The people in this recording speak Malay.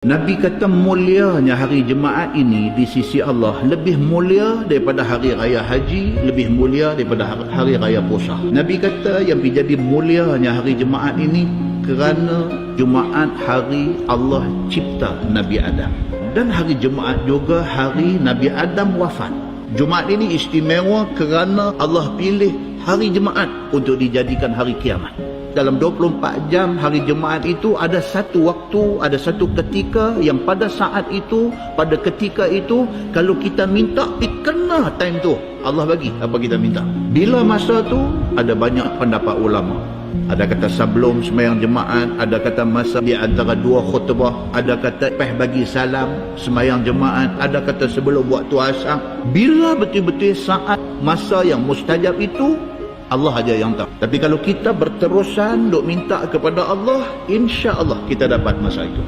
Nabi kata mulianya hari Jumaat ini di sisi Allah lebih mulia daripada hari raya haji, lebih mulia daripada hari raya puasa. Nabi kata yang menjadi mulianya hari Jumaat ini kerana Jumaat hari Allah cipta Nabi Adam. Dan hari Jumaat juga hari Nabi Adam wafat. Jumaat ini istimewa kerana Allah pilih hari Jumaat untuk dijadikan hari kiamat. Dalam 24 jam hari Jumaat itu ada satu waktu, ada satu ketika yang pada saat itu, pada ketika itu, kalau kita minta, kena time tu Allah bagi apa kita minta. Bila masa tu, ada banyak pendapat ulama. Ada kata sebelum sembahyang Jumaat, ada kata masa di antara dua khutbah, ada kata lepas bagi salam sembahyang Jumaat, ada kata sebelum waktu asar. Bila betul-betul saat masa yang mustajab itu, Allah aja yang tahu. Tapi kalau kita berterusan duk minta kepada Allah, insya Allah kita dapat masa itu.